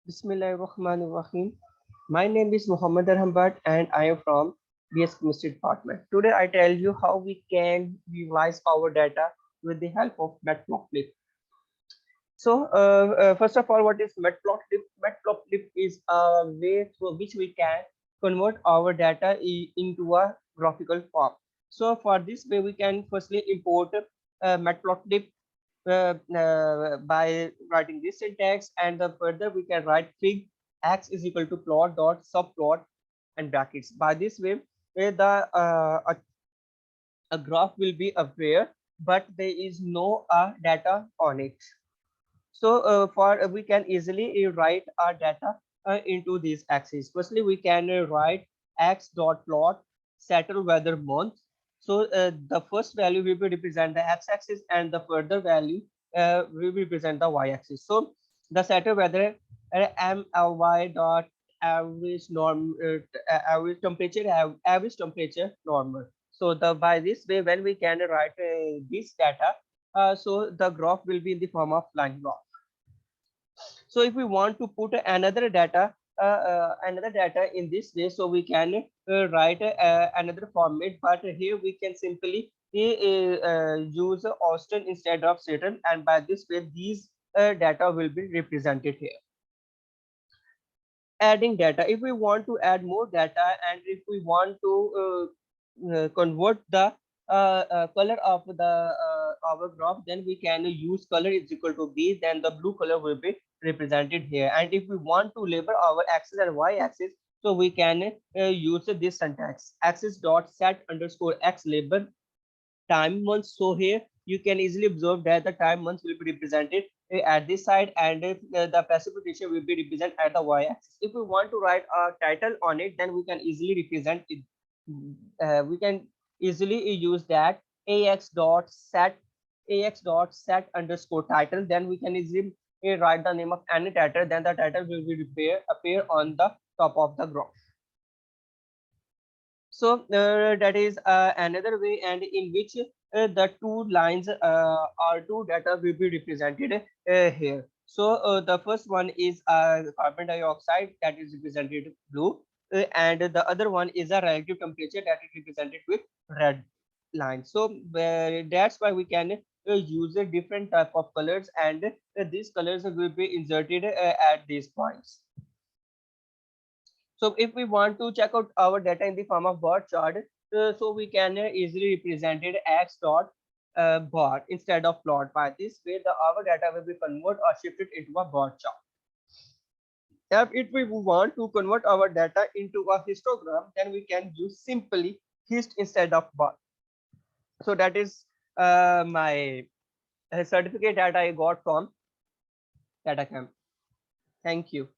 Bismillahirrahmanirrahim. My name is Muhammad Arham and I am from BS Chemistry Department. Today I tell you how we can visualize our data with the help of Matplotlib. First of all, what is Matplotlib? Matplotlib is a way through which we can convert our data into a graphical form. So for this way, we can firstly import Matplotlib by writing this syntax, and the further we can write fig x is equal to plot dot subplot and brackets. By this way, a graph will be appear, but there is no data on it. So for we can easily write our data into these axes. Firstly, we can write x dot plot settle weather month. So the first value will be represent the x-axis, and the further value will represent the y-axis. So the settle weather MLY dot average norm average temperature normal. So the by this way, when we can write this data, so the graph will be in the form of line graph. So if we want to put another data in this way, so we can write another format, but here we can simply use Austin instead of Saturn, and by this way these data will be represented here. Adding data, if we want to add more data, and if we want to convert the color of the our graph, then we can use color is equal to b, then the blue color will be represented here. And if we want to label our axis and y axis, so we can use this syntax axis dot set underscore x label time months. So here you can easily observe that the time months will be represented at this side, and the precipitation will be represented at the y-axis. If we want to write a title on it, then we can easily represent it. We can easily use that ax dot set underscore title. Then we can easily write the name of any title. Then the title will be appear on the top of the graph. So that is another way, and in which the two lines or two data will be represented here. So the first one is carbon dioxide, that is represented blue, and the other one is a relative temperature, that is represented with red line. So that's why we can use a different type of colors, and these colors will be inserted at these points. So if we want to check out our data in the form of bar chart, so we can easily represent it x dot bar instead of plot. By this way, our data will be converted or shifted into a bar chart. If we want to convert our data into a histogram, then we can use simply hist instead of bar. So that is my certificate that I got from Datacamp. Thank you.